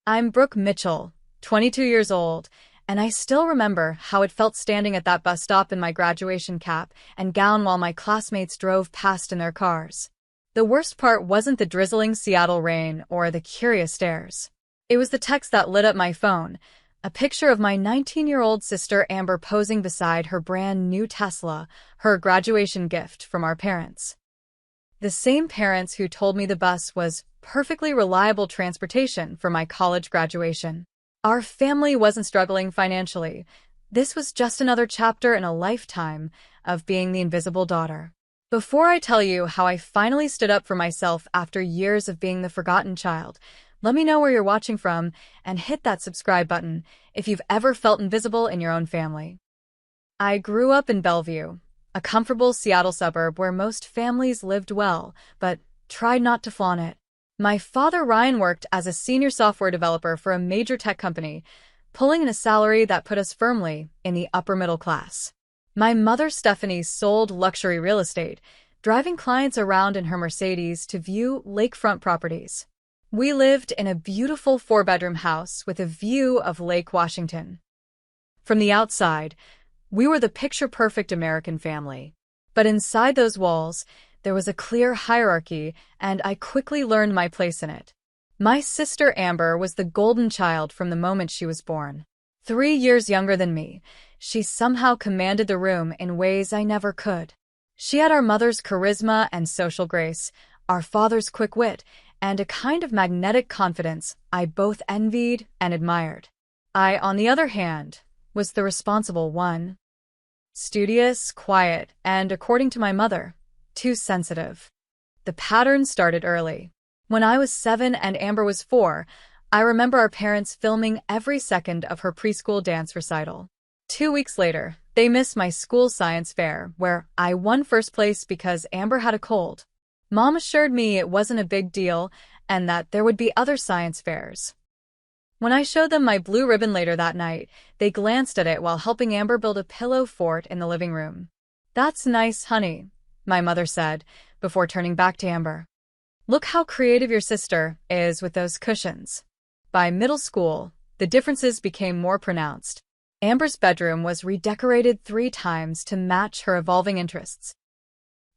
I'm Brooke Mitchell, 22 years old, and I still remember how it felt standing at that bus stop in my graduation cap and gown while my classmates drove past in their cars. The worst part wasn't the drizzling Seattle rain or the curious stares. It was the text that lit up my phone, a picture of my 19-year-old sister Amber posing beside her brand new Tesla, her graduation gift from our parents. The same parents who told me the bus was perfectly reliable transportation for my college graduation. Our family wasn't struggling financially. This was just another chapter in a lifetime of being the invisible daughter. Before I tell you how I finally stood up for myself after years of being the forgotten child, let me know where you're watching from and hit that subscribe button if you've ever felt invisible in your own family. I grew up in Bellevue, a comfortable Seattle suburb where most families lived well, but tried not to flaunt it. My father Ryan worked as a senior software developer for a major tech company, pulling in a salary that put us firmly in the upper middle class. My mother Stephanie sold luxury real estate, driving clients around in her Mercedes to view lakefront properties. We lived in a beautiful 4-bedroom house with a view of Lake Washington. From the outside, we were the picture-perfect American family. But inside those walls, there was a clear hierarchy, and I quickly learned my place in it. My sister Amber was the golden child from the moment she was born. 3 years younger than me, she somehow commanded the room in ways I never could. She had our mother's charisma and social grace, our father's quick wit, and a kind of magnetic confidence I both envied and admired. I, on the other hand, was the responsible one. Studious, quiet, and, according to my mother, too sensitive. The pattern started early. When I was 7 and Amber was 4, I remember our parents filming every second of her preschool dance recital. 2 weeks later, they missed my school science fair, where I won first place because Amber had a cold. Mom assured me it wasn't a big deal and that there would be other science fairs. When I showed them my blue ribbon later that night, they glanced at it while helping Amber build a pillow fort in the living room. "That's nice, honey," my mother said, before turning back to Amber. "Look how creative your sister is with those cushions." By middle school, the differences became more pronounced. Amber's bedroom was redecorated 3 times to match her evolving interests.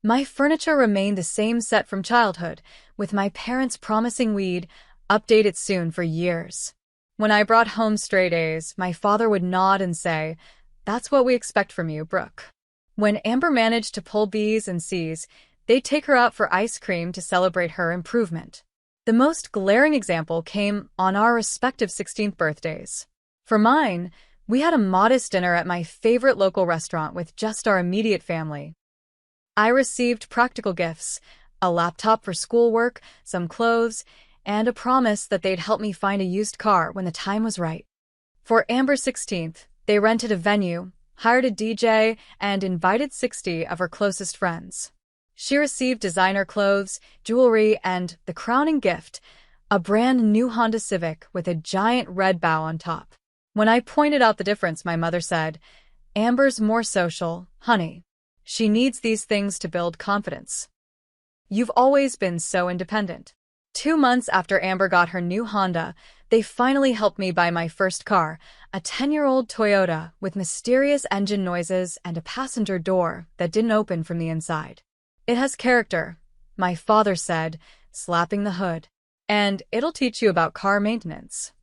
My furniture remained the same set from childhood, with my parents promising we'd update it soon for years. When I brought home straight A's, my father would nod and say, "That's what we expect from you, Brooke." When Amber managed to pull B's and C's, they'd take her out for ice cream to celebrate her improvement. The most glaring example came on our respective 16th birthdays. For mine, we had a modest dinner at my favorite local restaurant with just our immediate family. I received practical gifts, a laptop for schoolwork, some clothes, and a promise that they'd help me find a used car when the time was right. For Amber's 16th, they rented a venue, hired a DJ, and invited 60 of her closest friends. She received designer clothes, jewelry, and the crowning gift, a brand new Honda Civic with a giant red bow on top. When I pointed out the difference, my mother said, "Amber's more social, honey. She needs these things to build confidence. You've always been so independent." 2 months after Amber got her new Honda, they finally helped me buy my first car, a 10-year-old Toyota with mysterious engine noises and a passenger door that didn't open from the inside. "It has character," my father said, slapping the hood. "And it'll teach you about car maintenance."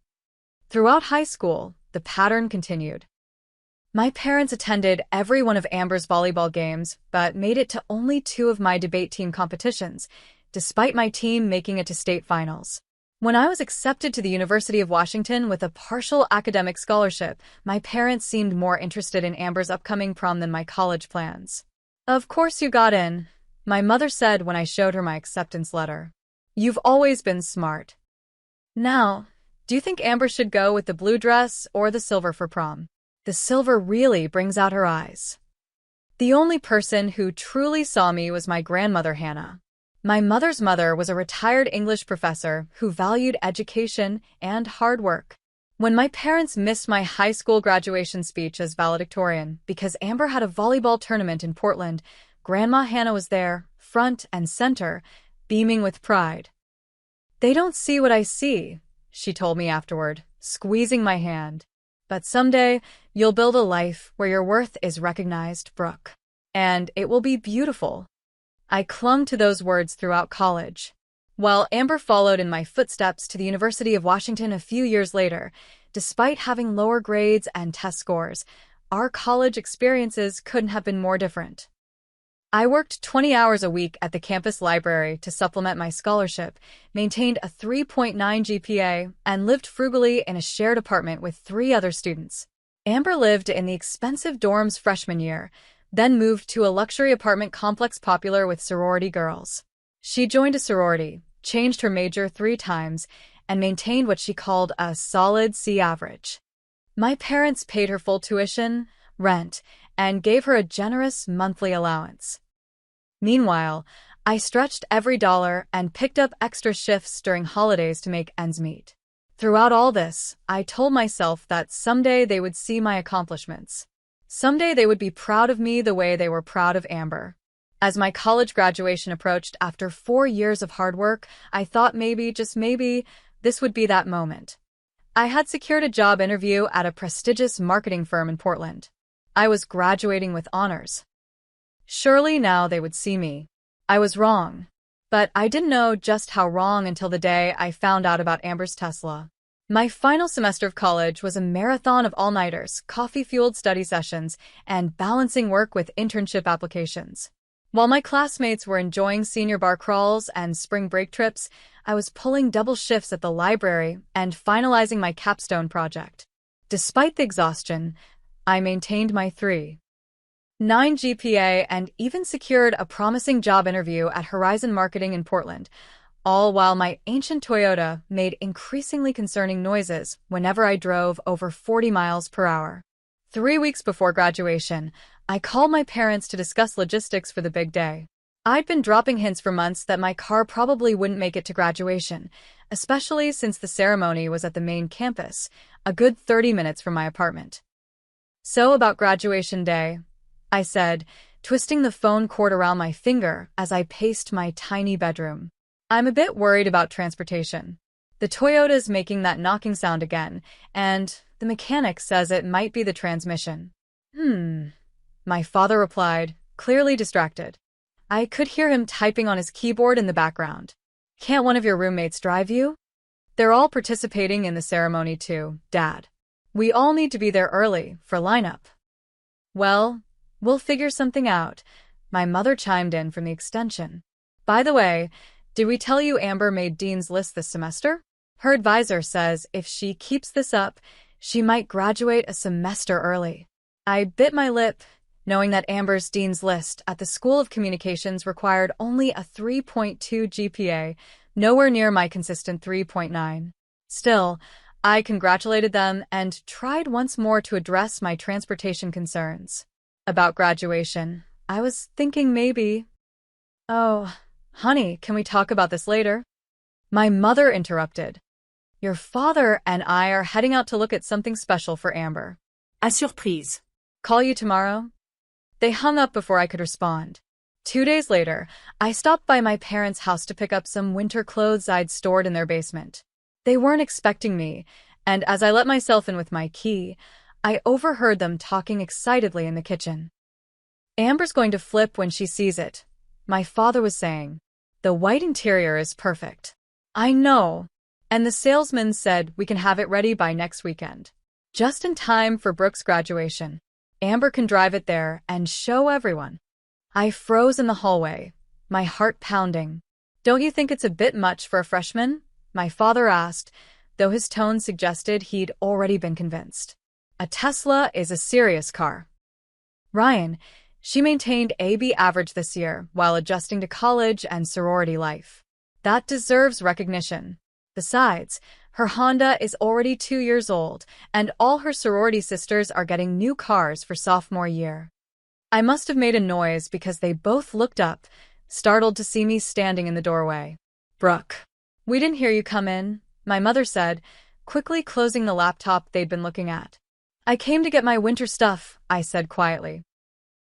Throughout high school, the pattern continued. My parents attended every one of Amber's volleyball games, but made it to only 2 of my debate team competitions, despite my team making it to state finals. When I was accepted to the University of Washington with a partial academic scholarship, my parents seemed more interested in Amber's upcoming prom than my college plans. "Of course you got in," my mother said when I showed her my acceptance letter. "You've always been smart. Now, do you think Amber should go with the blue dress or the silver for prom? The silver really brings out her eyes." The only person who truly saw me was my grandmother Hannah. My mother's mother was a retired English professor who valued education and hard work. When my parents missed my high school graduation speech as valedictorian because Amber had a volleyball tournament in Portland, Grandma Hannah was there, front and center, beaming with pride. "They don't see what I see," she told me afterward, squeezing my hand. But someday, you'll build a life where your worth is recognized, Brooke. And it will be beautiful. I clung to those words throughout college. While Amber followed in my footsteps to the University of Washington a few years later, despite having lower grades and test scores, our college experiences couldn't have been more different. I worked 20 hours a week at the campus library to supplement my scholarship, maintained a 3.9 GPA, and lived frugally in a shared apartment with 3 other students. Amber lived in the expensive dorms freshman year, then moved to a luxury apartment complex popular with sorority girls. She joined a sorority, changed her major 3 times, and maintained what she called a solid C average. My parents paid her full tuition, rent, and gave her a generous monthly allowance. Meanwhile, I stretched every dollar and picked up extra shifts during holidays to make ends meet. Throughout all this, I told myself that someday they would see my accomplishments. Someday they would be proud of me the way they were proud of Amber. As my college graduation approached after 4 years of hard work, I thought maybe, just maybe, this would be that moment. I had secured a job interview at a prestigious marketing firm in Portland. I was graduating with honors. Surely now they would see me. I was wrong. But I didn't know just how wrong until the day I found out about Amber's Tesla. My final semester of college was a marathon of all-nighters, coffee-fueled study sessions, and balancing work with internship applications. While my classmates were enjoying senior bar crawls and spring break trips, I was pulling double shifts at the library and finalizing my capstone project. Despite the exhaustion, I maintained my 3.9 GPA and even secured a promising job interview at Horizon Marketing in Portland, all while my ancient Toyota made increasingly concerning noises whenever I drove over 40 miles per hour. 3 weeks before graduation, I called my parents to discuss logistics for the big day. I'd been dropping hints for months that my car probably wouldn't make it to graduation, especially since the ceremony was at the main campus, a good 30 minutes from my apartment. "So about graduation day," I said, twisting the phone cord around my finger as I paced my tiny bedroom. "I'm a bit worried about transportation. The Toyota's making that knocking sound again, and the mechanic says it might be the transmission." My father replied, clearly distracted. I could hear him typing on his keyboard in the background. "Can't one of your roommates drive you? They're all participating in the ceremony too, Dad. We all need to be there early for lineup." "Well, we'll figure something out," my mother chimed in from the extension. "By the way, did we tell you Amber made Dean's List this semester? Her advisor says if she keeps this up, she might graduate a semester early." I bit my lip, knowing that Amber's Dean's List at the School of Communications required only a 3.2 GPA, nowhere near my consistent 3.9. Still, I congratulated them and tried once more to address my transportation concerns. About graduation, I was thinking maybe... "Oh, honey, can we talk about this later?" My mother interrupted. "Your father and I are heading out to look at something special for Amber. À surprise. Call you tomorrow?" They hung up before I could respond. 2 days later, I stopped by my parents' house to pick up some winter clothes I'd stored in their basement. They weren't expecting me, and as I let myself in with my key, I overheard them talking excitedly in the kitchen. "Amber's going to flip when she sees it," my father was saying. "The white interior is perfect." "I know. And the salesman said we can have it ready by next weekend. Just in time for Brooke's graduation. Amber can drive it there and show everyone." I froze in the hallway, my heart pounding. "Don't you think it's a bit much for a freshman?" my father asked, though his tone suggested he'd already been convinced. "A Tesla is a serious car. Ryan, she maintained AB average this year while adjusting to college and sorority life. That deserves recognition. Besides, her Honda is already 2 years old, and all her sorority sisters are getting new cars for sophomore year." I must have made a noise because they both looked up, startled to see me standing in the doorway. "Brooke, we didn't hear you come in," my mother said, quickly closing the laptop they'd been looking at. "I came to get my winter stuff," I said quietly.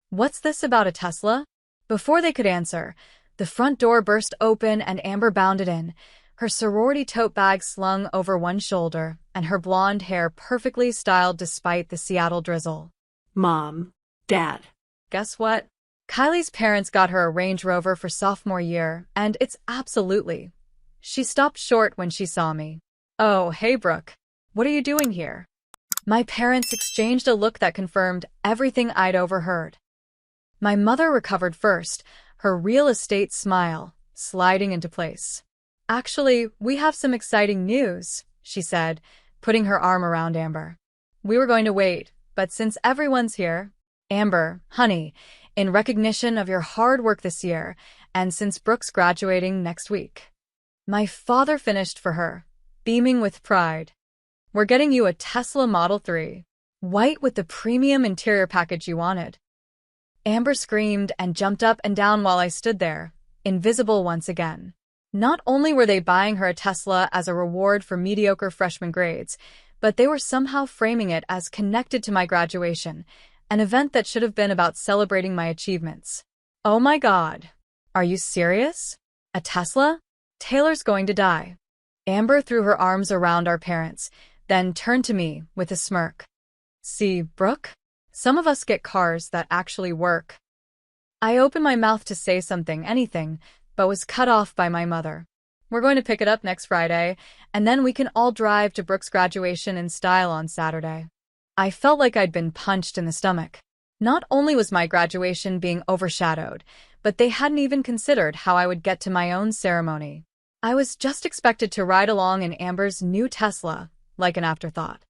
"What's this about a Tesla?" Before they could answer, the front door burst open and Amber bounded in, her sorority tote bag slung over one shoulder, and her blonde hair perfectly styled despite the Seattle drizzle. Mom, Dad. Guess what? Kylie's parents got her a Range Rover for sophomore year, and it's absolutely. She stopped short when she saw me. Oh, hey, Brooke. What are you doing here? My parents exchanged a look that confirmed everything I'd overheard. My mother recovered first, her real estate smile sliding into place. Actually, we have some exciting news, she said, putting her arm around Amber. We were going to wait, but since everyone's here, Amber, honey, in recognition of your hard work this year, and since Brooke's graduating next week. My father finished for her, beaming with pride. We're getting you a Tesla Model 3, white with the premium interior package you wanted. Amber screamed and jumped up and down while I stood there, invisible once again. Not only were they buying her a Tesla as a reward for mediocre freshman grades, but they were somehow framing it as connected to my graduation, an event that should have been about celebrating my achievements. Oh my God. Are you serious? A Tesla? Taylor's going to die. Amber threw her arms around our parents, then turned to me with a smirk. See, Brooke? Some of us get cars that actually work. I opened my mouth to say something, anything, but was cut off by my mother. We're going to pick it up next Friday, and then we can all drive to Brooke's graduation in style on Saturday. I felt like I'd been punched in the stomach. Not only was my graduation being overshadowed, but they hadn't even considered how I would get to my own ceremony. I was just expected to ride along in Amber's new Tesla, like an afterthought.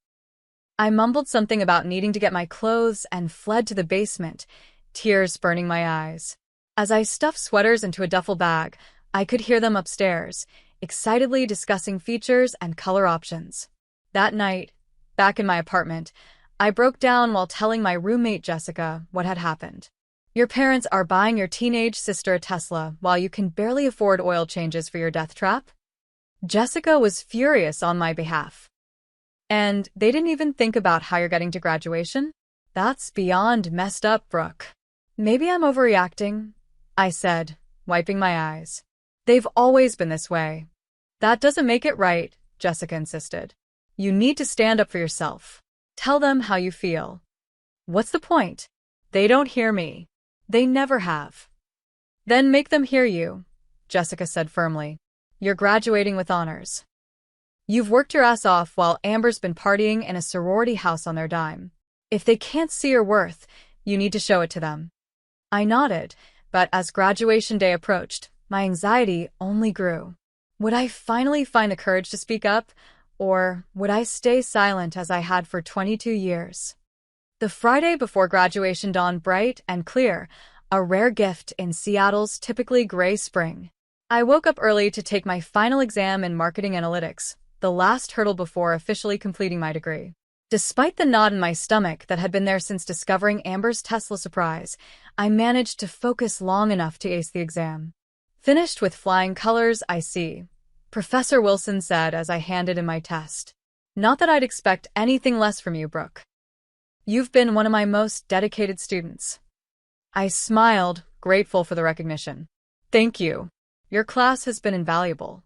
I mumbled something about needing to get my clothes and fled to the basement, tears burning my eyes. As I stuffed sweaters into a duffel bag, I could hear them upstairs, excitedly discussing features and color options. That night, back in my apartment, I broke down while telling my roommate Jessica what had happened. Your parents are buying your teenage sister a Tesla while you can barely afford oil changes for your death trap? Jessica was furious on my behalf. And they didn't even think about how you're getting to graduation? That's beyond messed up, Brooke. Maybe I'm overreacting, I said, wiping my eyes. They've always been this way. That doesn't make it right, Jessica insisted. You need to stand up for yourself. Tell them how you feel. What's the point? They don't hear me. They never have. Then make them hear you, Jessica said firmly. You're graduating with honors. You've worked your ass off while Amber's been partying in a sorority house on their dime. If they can't see your worth, you need to show it to them. I nodded, but as graduation day approached, my anxiety only grew. Would I finally find the courage to speak up, or would I stay silent as I had for 22 years? The Friday before graduation dawned bright and clear, a rare gift in Seattle's typically gray spring. I woke up early to take my final exam in marketing analytics, the last hurdle before officially completing my degree. Despite the knot in my stomach that had been there since discovering Amber's Tesla surprise, I managed to focus long enough to ace the exam. Finished with flying colors, I see, Professor Wilson said as I handed in my test. Not that I'd expect anything less from you, Brooke. You've been one of my most dedicated students. I smiled, grateful for the recognition. Thank you. Your class has been invaluable.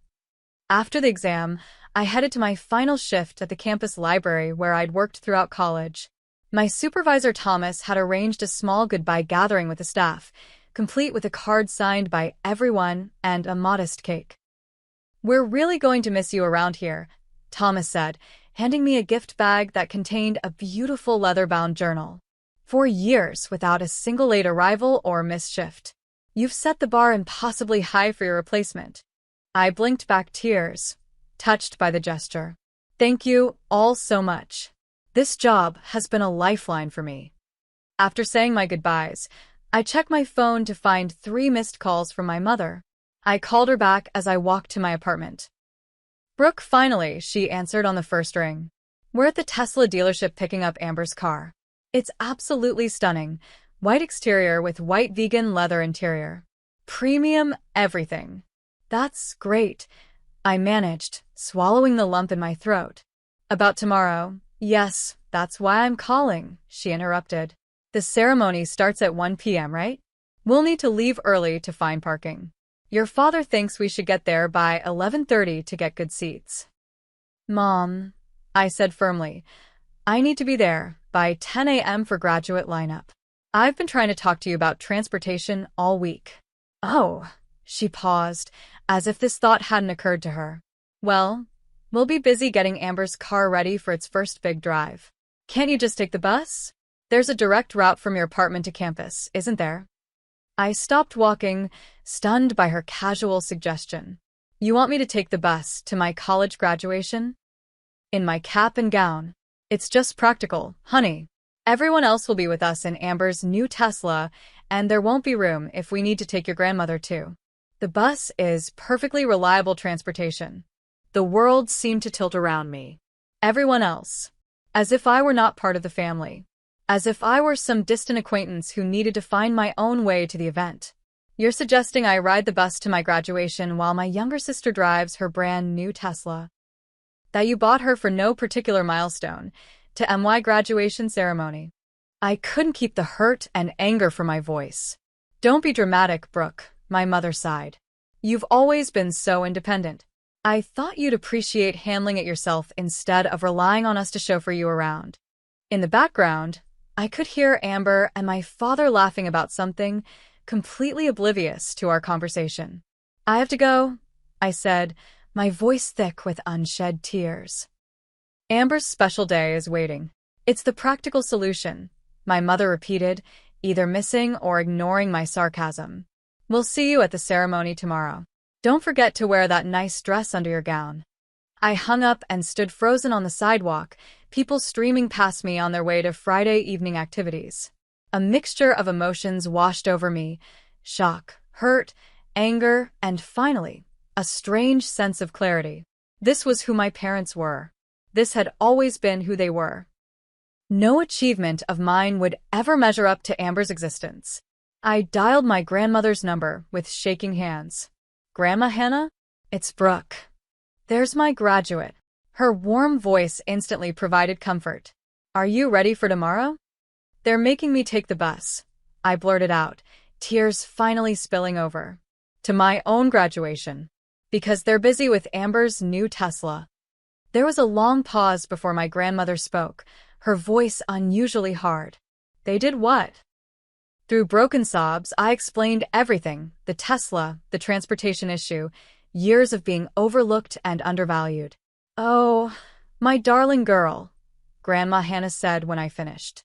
After the exam, I headed to my final shift at the campus library where I'd worked throughout college. My supervisor Thomas had arranged a small goodbye gathering with the staff, complete with a card signed by everyone and a modest cake. We're really going to miss you around here, Thomas said, handing me a gift bag that contained a beautiful leather-bound journal. 4 years without a single late arrival or missed shift. You've set the bar impossibly high for your replacement. I blinked back tears, touched by the gesture. Thank you all so much. This job has been a lifeline for me. After saying my goodbyes, I checked my phone to find 3 missed calls from my mother. I called her back as I walked to my apartment. Brooke, finally, she answered on the first ring. We're at the Tesla dealership picking up Amber's car. It's absolutely stunning. White exterior with white vegan leather interior. Premium everything. That's great, I managed, swallowing the lump in my throat. About tomorrow? Yes, that's why I'm calling, she interrupted. The ceremony starts at 1 p.m., right? We'll need to leave early to find parking. Your father thinks we should get there by 11:30 to get good seats. Mom, I said firmly, I need to be there by 10 a.m. for graduate lineup. I've been trying to talk to you about transportation all week. Oh, she paused, as if this thought hadn't occurred to her. Well, we'll be busy getting Amber's car ready for its first big drive. Can't you just take the bus? There's a direct route from your apartment to campus, isn't there? I stopped walking, stunned by her casual suggestion. You want me to take the bus to my college graduation? In my cap and gown. It's just practical, honey. Everyone else will be with us in Amber's new Tesla, and there won't be room if we need to take your grandmother too. The bus is perfectly reliable transportation. The world seemed to tilt around me. Everyone else. As if I were not part of the family. As if I were some distant acquaintance who needed to find my own way to the event. You're suggesting I ride the bus to my graduation while my younger sister drives her brand new Tesla? That you bought her for no particular milestone, to my graduation ceremony. I couldn't keep the hurt and anger from my voice. Don't be dramatic, Brooke, my mother sighed. You've always been so independent. I thought you'd appreciate handling it yourself instead of relying on us to chauffeur you around. In the background, I could hear Amber and my father laughing about something completely oblivious to our conversation. I have to go, I said, my voice thick with unshed tears. Amber's special day is waiting. It's the practical solution, my mother repeated, either missing or ignoring my sarcasm. We'll see you at the ceremony tomorrow. Don't forget to wear that nice dress under your gown. I hung up and stood frozen on the sidewalk, people streaming past me on their way to Friday evening activities. A mixture of emotions washed over me: shock, hurt, anger, and finally, a strange sense of clarity. This was who my parents were. This had always been who they were. No achievement of mine would ever measure up to Amber's existence. I dialed my grandmother's number with shaking hands. Grandma Hannah? It's Brooke. There's my graduate. Her warm voice instantly provided comfort. Are you ready for tomorrow? They're making me take the bus, I blurted out, tears finally spilling over. To my own graduation. Because they're busy with Amber's new Tesla. There was a long pause before my grandmother spoke, her voice unusually hard. They did what? Through broken sobs, I explained everything: the Tesla, the transportation issue, years of being overlooked and undervalued. Oh, my darling girl, Grandma Hannah said when I finished.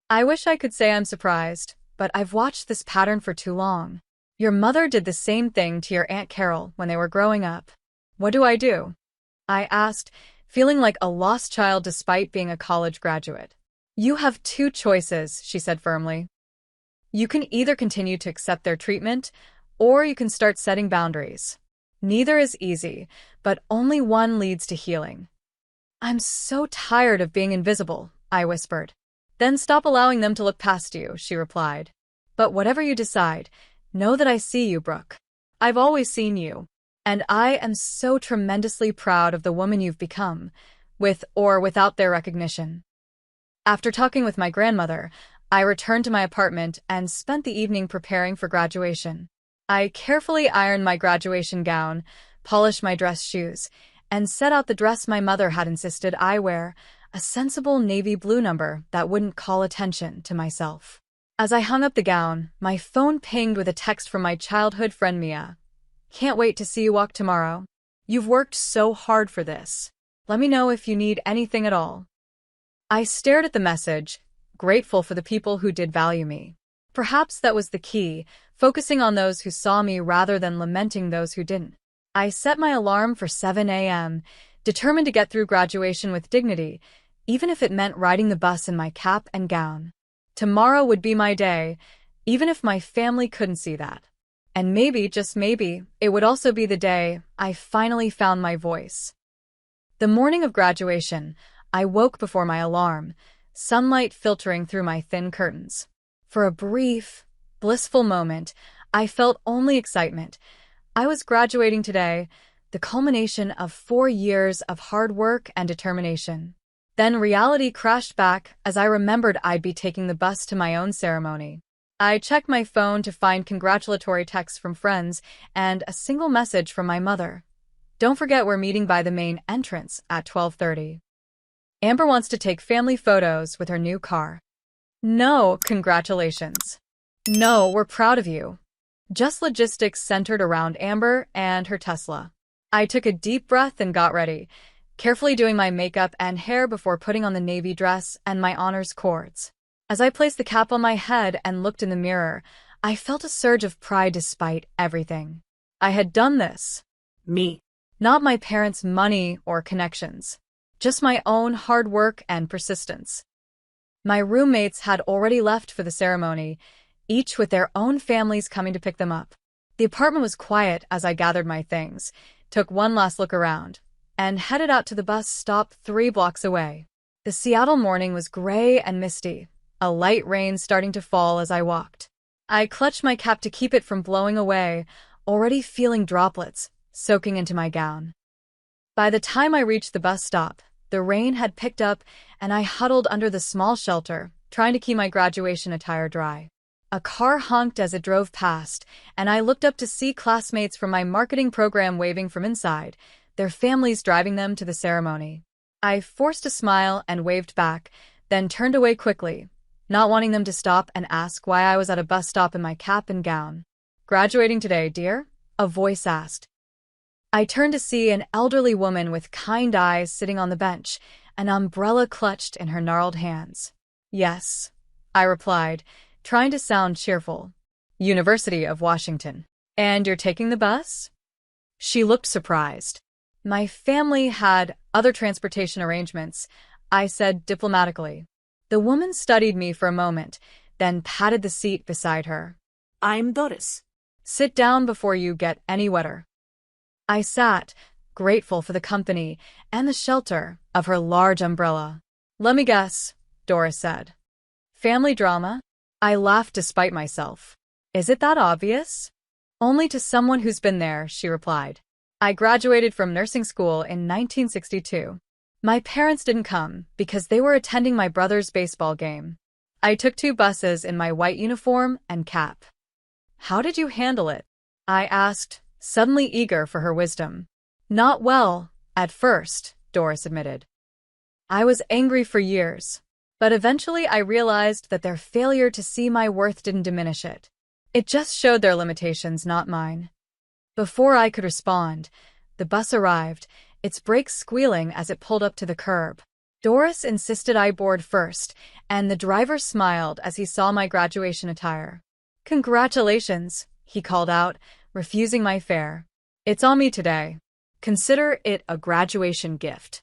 I wish I could say I'm surprised, but I've watched this pattern for too long. Your mother did the same thing to your Aunt Carol when they were growing up. What do I do? I asked, feeling like a lost child despite being a college graduate. You have two choices, she said firmly. You can either continue to accept their treatment, or you can start setting boundaries. Neither is easy, but only one leads to healing. I'm so tired of being invisible, I whispered. Then stop allowing them to look past you, she replied. But whatever you decide, know that I see you, Brooke. I've always seen you. And I am so tremendously proud of the woman you've become, with or without their recognition. After talking with my grandmother, I returned to my apartment and spent the evening preparing for graduation. I carefully ironed my graduation gown, polished my dress shoes, and set out the dress my mother had insisted I wear, a sensible navy blue number that wouldn't call attention to myself. As I hung up the gown, my phone pinged with a text from my childhood friend Mia. Can't wait to see you walk tomorrow. You've worked so hard for this. Let me know if you need anything at all. I stared at the message, grateful for the people who did value me. Perhaps that was the key, focusing on those who saw me rather than lamenting those who didn't. I set my alarm for 7 a.m., determined to get through graduation with dignity, even if it meant riding the bus in my cap and gown. Tomorrow would be my day, even if my family couldn't see that. And maybe, just maybe, it would also be the day I finally found my voice. The morning of graduation, I woke before my alarm, sunlight filtering through my thin curtains. For a brief, blissful moment, I felt only excitement. I was graduating today, the culmination of 4 years of hard work and determination. Then reality crashed back as I remembered I'd be taking the bus to my own ceremony. I checked my phone to find congratulatory texts from friends and a single message from my mother. Don't forget we're meeting by the main entrance at 12:30. Amber wants to take family photos with her new car. No, congratulations. No, we're proud of you. Just logistics centered around Amber and her Tesla. I took a deep breath and got ready, carefully doing my makeup and hair before putting on the navy dress and my honors cords. As I placed the cap on my head and looked in the mirror, I felt a surge of pride despite everything. I had done this. Me. Not my parents' money or connections. Just my own hard work and persistence. My roommates had already left for the ceremony, each with their own families coming to pick them up. The apartment was quiet as I gathered my things, took one last look around, and headed out to the bus stop 3 blocks away. The Seattle morning was gray and misty, a light rain starting to fall as I walked. I clutched my cap to keep it from blowing away, already feeling droplets soaking into my gown. By the time I reached the bus stop, the rain had picked up and I huddled under the small shelter, trying to keep my graduation attire dry. A car honked as it drove past, and I looked up to see classmates from my marketing program waving from inside, their families driving them to the ceremony. I forced a smile and waved back, then turned away quickly, not wanting them to stop and ask why I was at a bus stop in my cap and gown. "Graduating today, dear?" a voice asked. I turned to see an elderly woman with kind eyes sitting on the bench, an umbrella clutched in her gnarled hands. "Yes," I replied, trying to sound cheerful. "University of Washington. And you're taking the bus?" She looked surprised. "My family had other transportation arrangements," I said diplomatically. The woman studied me for a moment, then patted the seat beside her. I'm Doris. "Sit down before you get any wetter." I sat, grateful for the company and the shelter of her large umbrella. "Let me guess," Doris said. "Family drama?" I laughed despite myself. "Is it that obvious?" "Only to someone who's been there," she replied. "I graduated from nursing school in 1962. My parents didn't come because they were attending my brother's baseball game. I took 2 buses in my white uniform and cap." "How did you handle it?" I asked, suddenly eager for her wisdom. "Not well, at first," Doris admitted. "I was angry for years, but eventually I realized that their failure to see my worth didn't diminish it. It just showed their limitations, not mine." Before I could respond, the bus arrived, its brakes squealing as it pulled up to the curb. Doris insisted I board first, and the driver smiled as he saw my graduation attire. "Congratulations," he called out, refusing my fare. "It's on me today. Consider it a graduation gift."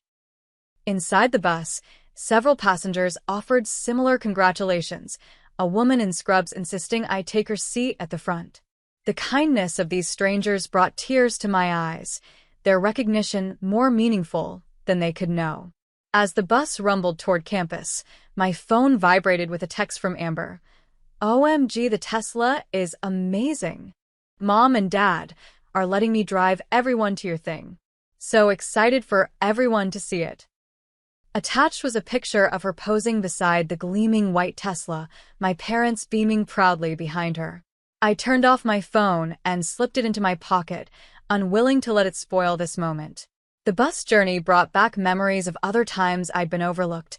Inside the bus, several passengers offered similar congratulations, a woman in scrubs insisting I take her seat at the front. The kindness of these strangers brought tears to my eyes, their recognition more meaningful than they could know. As the bus rumbled toward campus, my phone vibrated with a text from Amber. "OMG, the Tesla is amazing. Mom and Dad are letting me drive everyone to your thing. So excited for everyone to see it." Attached was a picture of her posing beside the gleaming white Tesla, my parents beaming proudly behind her. I turned off my phone and slipped it into my pocket, unwilling to let it spoil this moment. The bus journey brought back memories of other times I'd been overlooked.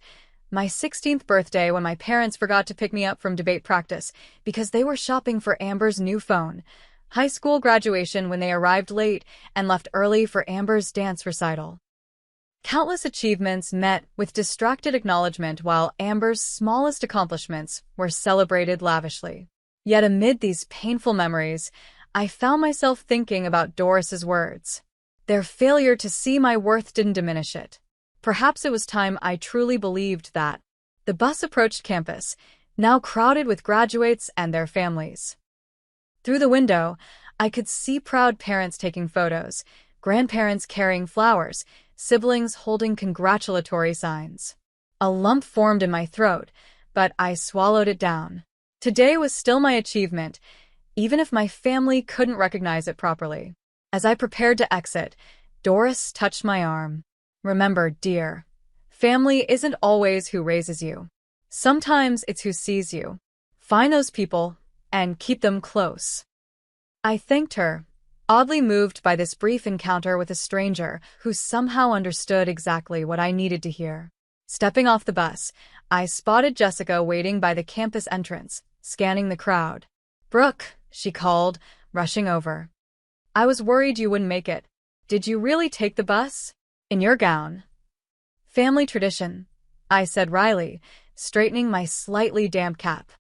My 16th birthday when my parents forgot to pick me up from debate practice because they were shopping for Amber's new phone. High school graduation when they arrived late and left early for Amber's dance recital. Countless achievements met with distracted acknowledgement while Amber's smallest accomplishments were celebrated lavishly. Yet amid these painful memories, I found myself thinking about Doris's words. Their failure to see my worth didn't diminish it. Perhaps it was time I truly believed that. The bus approached campus, now crowded with graduates and their families. Through the window, I could see proud parents taking photos, grandparents carrying flowers, siblings holding congratulatory signs. A lump formed in my throat, but I swallowed it down. Today was still my achievement, even if my family couldn't recognize it properly. As I prepared to exit, Doris touched my arm. "Remember, dear, family isn't always who raises you. Sometimes it's who sees you. Find those people, and keep them close. I thanked her, oddly moved by this brief encounter with a stranger who somehow understood exactly what I needed to hear. Stepping off the bus, I spotted Jessica waiting by the campus entrance, scanning the crowd. "Brooke," she called, rushing over. "I was worried you wouldn't make it. Did you really take the bus? In your gown?" "Family tradition," I said wryly, straightening my slightly damp cap.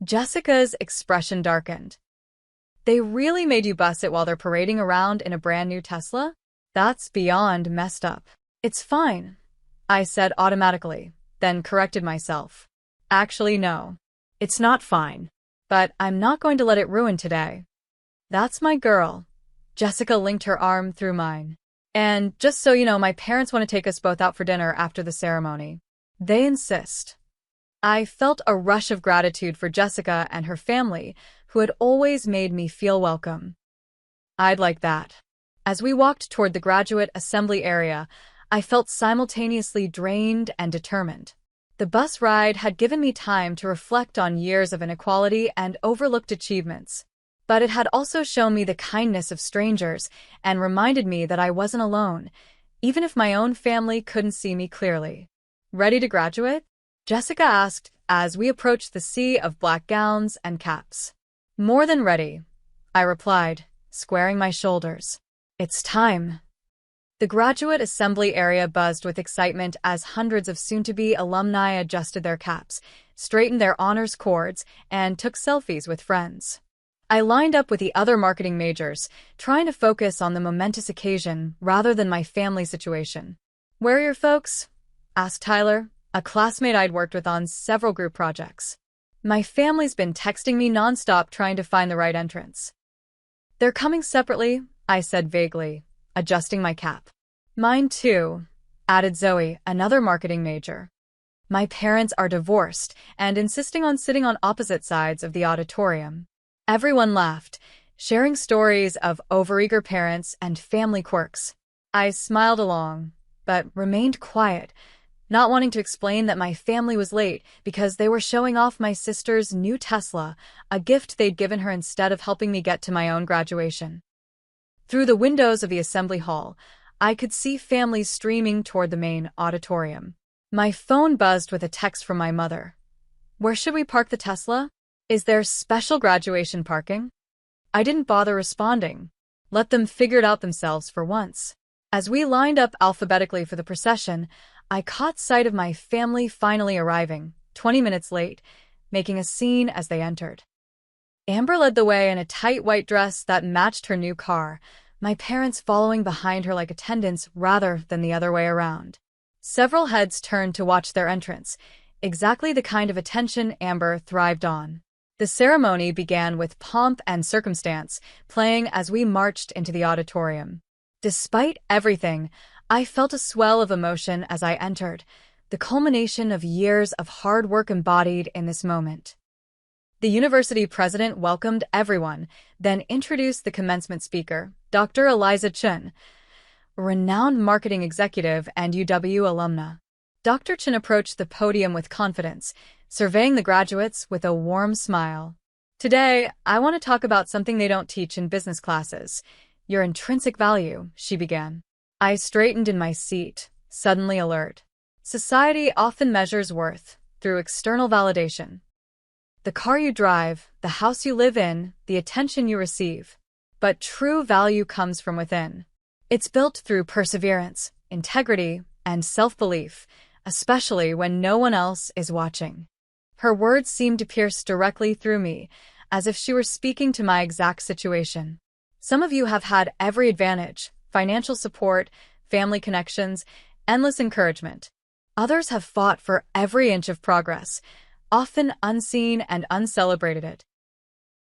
Jessica's expression darkened. "They really made you bus it while they're parading around in a brand new Tesla? That's beyond messed up." "It's fine," I said automatically, then corrected myself. "Actually, no. It's not fine. But I'm not going to let it ruin today." "That's my girl." Jessica linked her arm through mine. "And just so you know, my parents want to take us both out for dinner after the ceremony. They insist." I felt a rush of gratitude for Jessica and her family, who had always made me feel welcome. "I'd like that." As we walked toward the graduate assembly area, I felt simultaneously drained and determined. The bus ride had given me time to reflect on years of inequality and overlooked achievements. But it had also shown me the kindness of strangers and reminded me that I wasn't alone, even if my own family couldn't see me clearly. "Ready to graduate?" Jessica asked as we approached the sea of black gowns and caps. "More than ready," I replied, squaring my shoulders. "It's time." The graduate assembly area buzzed with excitement as hundreds of soon-to-be alumni adjusted their caps, straightened their honors cords, and took selfies with friends. I lined up with the other marketing majors, trying to focus on the momentous occasion rather than my family situation. "Where are your folks?" asked Tyler, a classmate I'd worked with on several group projects. "My family's been texting me nonstop trying to find the right entrance." "They're coming separately," I said vaguely, adjusting my cap. "Mine too," added Zoe, another marketing major. "My parents are divorced and insisting on sitting on opposite sides of the auditorium." Everyone laughed, sharing stories of overeager parents and family quirks. I smiled along, but remained quiet, not wanting to explain that my family was late because they were showing off my sister's new Tesla, a gift they'd given her instead of helping me get to my own graduation. Through the windows of the assembly hall, I could see families streaming toward the main auditorium. My phone buzzed with a text from my mother. "Where should we park the Tesla? Is there special graduation parking?" I didn't bother responding. Let them figure it out themselves for once. As we lined up alphabetically for the procession, I caught sight of my family finally arriving, 20 minutes late, making a scene as they entered. Amber led the way in a tight white dress that matched her new car, my parents following behind her like attendants rather than the other way around. Several heads turned to watch their entrance, exactly the kind of attention Amber thrived on. The ceremony began with pomp and circumstance, playing as we marched into the auditorium. Despite everything, I felt a swell of emotion as I entered, the culmination of years of hard work embodied in this moment. The university president welcomed everyone, then introduced the commencement speaker, Dr. Eliza Chun, a renowned marketing executive and UW alumna. Dr. Chun approached the podium with confidence, surveying the graduates with a warm smile. "Today, I want to talk about something they don't teach in business classes, your intrinsic value," she began. I straightened in my seat, suddenly alert. Society often measures worth through external validation. The car you drive, the house you live in, the attention you receive. But true value comes from within. It's built through perseverance, integrity, and self-belief, especially when no one else is watching. Her words seemed to pierce directly through me, as if she were speaking to my exact situation. Some of you have had every advantage: financial support, family connections, endless encouragement. Others have fought for every inch of progress, often unseen and uncelebrated it.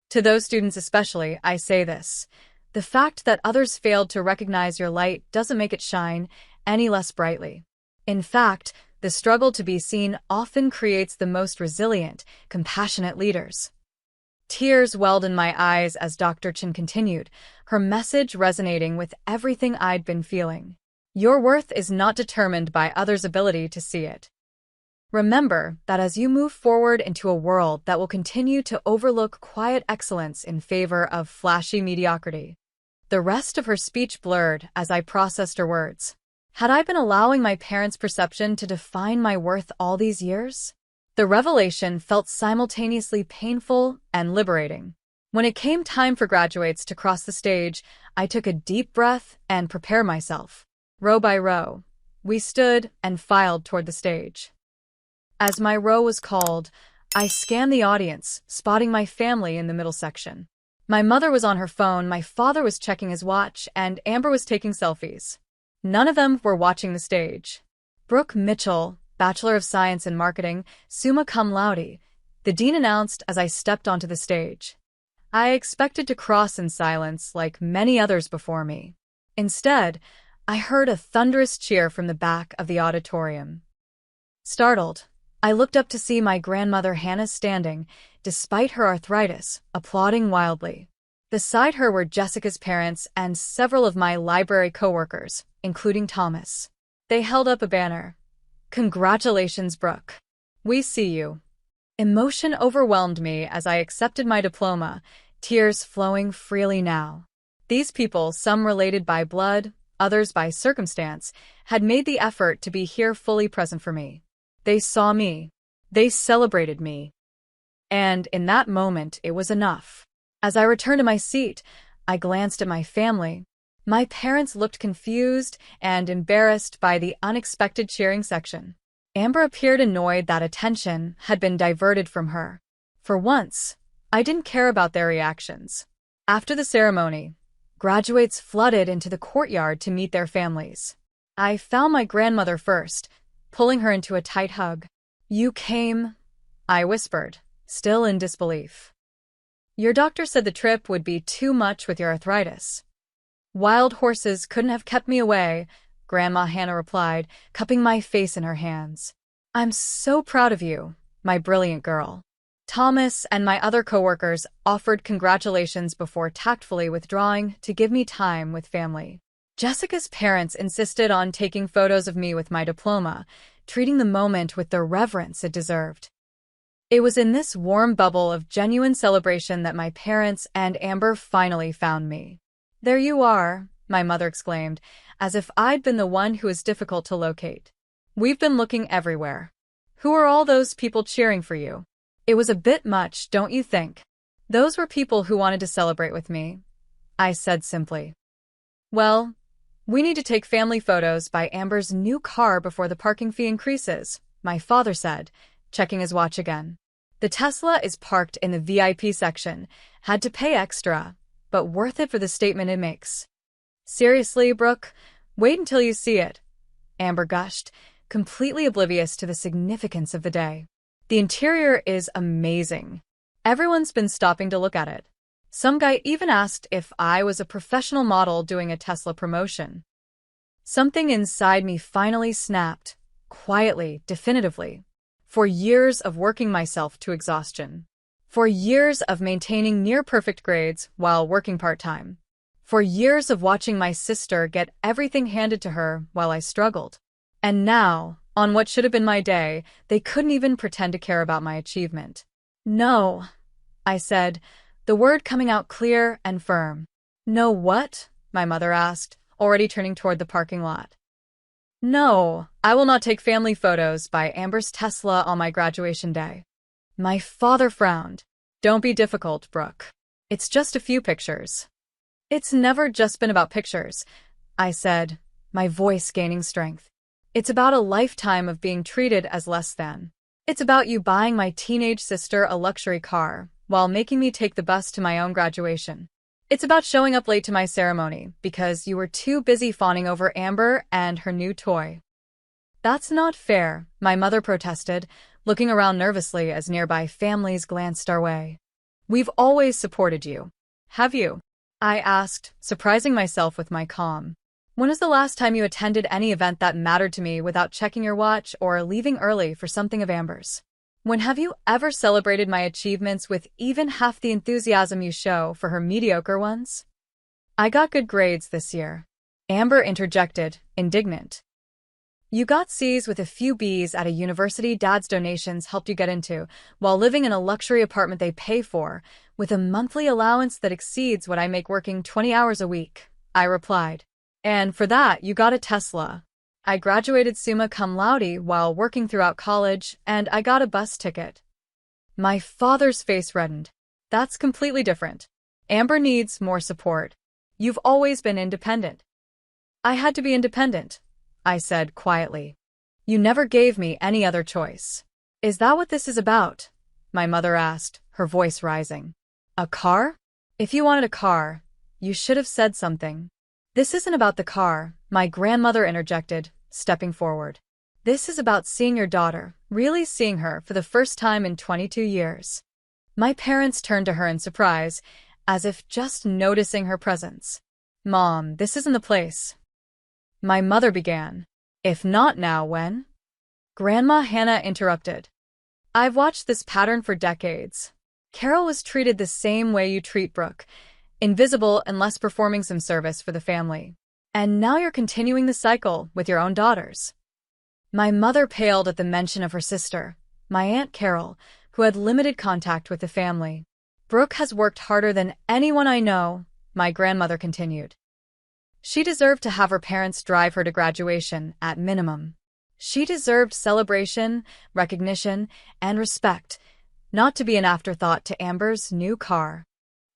To those students especially, I say this: the fact that others failed to recognize your light doesn't make it shine any less brightly. In fact, the struggle to be seen often creates the most resilient, compassionate leaders. Tears welled in my eyes as Dr. Chin continued, her message resonating with everything I'd been feeling. Your worth is not determined by others' ability to see it. Remember that as you move forward into a world that will continue to overlook quiet excellence in favor of flashy mediocrity. The rest of her speech blurred as I processed her words. Had I been allowing my parents' perception to define my worth all these years? The revelation felt simultaneously painful and liberating. When it came time for graduates to cross the stage, I took a deep breath and prepared myself. Row by row, we stood and filed toward the stage. As my row was called, I scanned the audience, spotting my family in the middle section. My mother was on her phone, my father was checking his watch, and Amber was taking selfies. None of them were watching the stage. Brooke Mitchell, Bachelor of Science in Marketing, summa cum laude, the dean announced as I stepped onto the stage. I expected to cross in silence like many others before me. Instead, I heard a thunderous cheer from the back of the auditorium. Startled, I looked up to see my grandmother Hannah standing, despite her arthritis, applauding wildly. Beside her were Jessica's parents and several of my library coworkers, including Thomas. They held up a banner. "Congratulations, Brooke. We see you." Emotion overwhelmed me as I accepted my diploma, tears flowing freely now. These people, some related by blood, others by circumstance, had made the effort to be here fully present for me. They saw me. They celebrated me. And in that moment, it was enough. As I returned to my seat, I glanced at my family. My parents looked confused and embarrassed by the unexpected cheering section. Amber appeared annoyed that attention had been diverted from her. For once, I didn't care about their reactions. After the ceremony, graduates flooded into the courtyard to meet their families. I found my grandmother first, pulling her into a tight hug. "You came," I whispered, still in disbelief. "Your doctor said the trip would be too much with your arthritis." "Wild horses couldn't have kept me away," Grandma Hannah replied, cupping my face in her hands. "I'm so proud of you, my brilliant girl." Thomas and my other coworkers offered congratulations before tactfully withdrawing to give me time with family. Jessica's parents insisted on taking photos of me with my diploma, treating the moment with the reverence it deserved. It was in this warm bubble of genuine celebration that my parents and Amber finally found me. "There you are," my mother exclaimed, as if I'd been the one who was difficult to locate. "We've been looking everywhere. Who are all those people cheering for you?" It was a bit much, don't you think? "Those were people who wanted to celebrate with me," I said simply. "Well, we need to take family photos by Amber's new car before the parking fee increases," my father said, checking his watch again. "The Tesla is parked in the VIP section. Had to pay extra, but worth it for the statement it makes." "Seriously, Brooke, wait until you see it," Amber gushed, completely oblivious to the significance of the day. "The interior is amazing. Everyone's been stopping to look at it. Some guy even asked if I was a professional model doing a Tesla promotion." Something inside me finally snapped, quietly, definitively. For years of working myself to exhaustion. For years of maintaining near-perfect grades while working part-time. For years of watching my sister get everything handed to her while I struggled. And now, on what should have been my day, they couldn't even pretend to care about my achievement. "No," I said, the word coming out clear and firm. "No what?" my mother asked, already turning toward the parking lot. "No, I will not take family photos by Amber's Tesla on my graduation day." My father frowned. "Don't be difficult, Brooke. It's just a few pictures." "It's never just been about pictures," I said, my voice gaining strength. "It's about a lifetime of being treated as less than. It's about you buying my teenage sister a luxury car while making me take the bus to my own graduation. It's about showing up late to my ceremony because you were too busy fawning over Amber and her new toy." "That's not fair," my mother protested, looking around nervously as nearby families glanced our way. "We've always supported you. Have you?" I asked, surprising myself with my calm. "When was the last time you attended any event that mattered to me without checking your watch or leaving early for something of Amber's? When have you ever celebrated my achievements with even half the enthusiasm you show for her mediocre ones?" "I got good grades this year," Amber interjected, indignant. You got C's with a few B's at a university Dad's donations helped you get into, while living in a luxury apartment they pay for, with a monthly allowance that exceeds what I make working 20 hours a week, I replied. And for that, you got a Tesla. I graduated summa cum laude while working throughout college, and I got a bus ticket. My father's face reddened. That's completely different. Amber needs more support. You've always been independent. I had to be independent, I said quietly. You never gave me any other choice. Is that what this is about? My mother asked, her voice rising. A car? If you wanted a car, you should have said something. This isn't about the car, my grandmother interjected, stepping forward. This is about seeing your daughter, really seeing her for the first time in 22 years. My parents turned to her in surprise, as if just noticing her presence. Mom, this isn't the place. My mother began. If not now, when? Grandma Hannah interrupted. I've watched this pattern for decades. Carol was treated the same way you treat Brooke, invisible unless performing some service for the family. And now you're continuing the cycle with your own daughters. My mother paled at the mention of her sister, my Aunt Carol, who had limited contact with the family. Brooke has worked harder than anyone I know, my grandmother continued. She deserved to have her parents drive her to graduation, at minimum. She deserved celebration, recognition, and respect, not to be an afterthought to Amber's new car.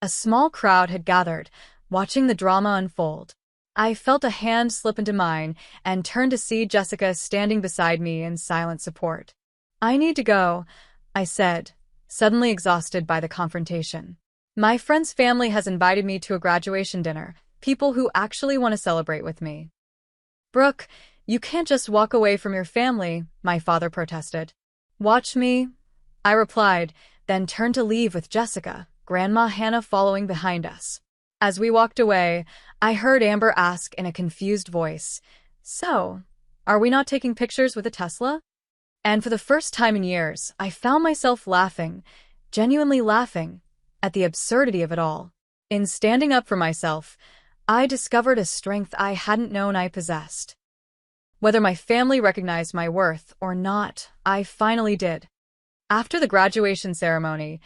A small crowd had gathered, watching the drama unfold. I felt a hand slip into mine and turned to see Jessica standing beside me in silent support. I need to go, I said, suddenly exhausted by the confrontation. My friend's family has invited me to a graduation dinner, people who actually want to celebrate with me. Brooke, you can't just walk away from your family, my father protested. Watch me, I replied, then turned to leave with Jessica, Grandma Hannah following behind us. As we walked away, I heard Amber ask in a confused voice, So, are we not taking pictures with a Tesla? And for the first time in years, I found myself laughing, genuinely laughing, at the absurdity of it all. In standing up for myself, I discovered a strength I hadn't known I possessed. Whether my family recognized my worth or not, I finally did. After the graduation ceremony,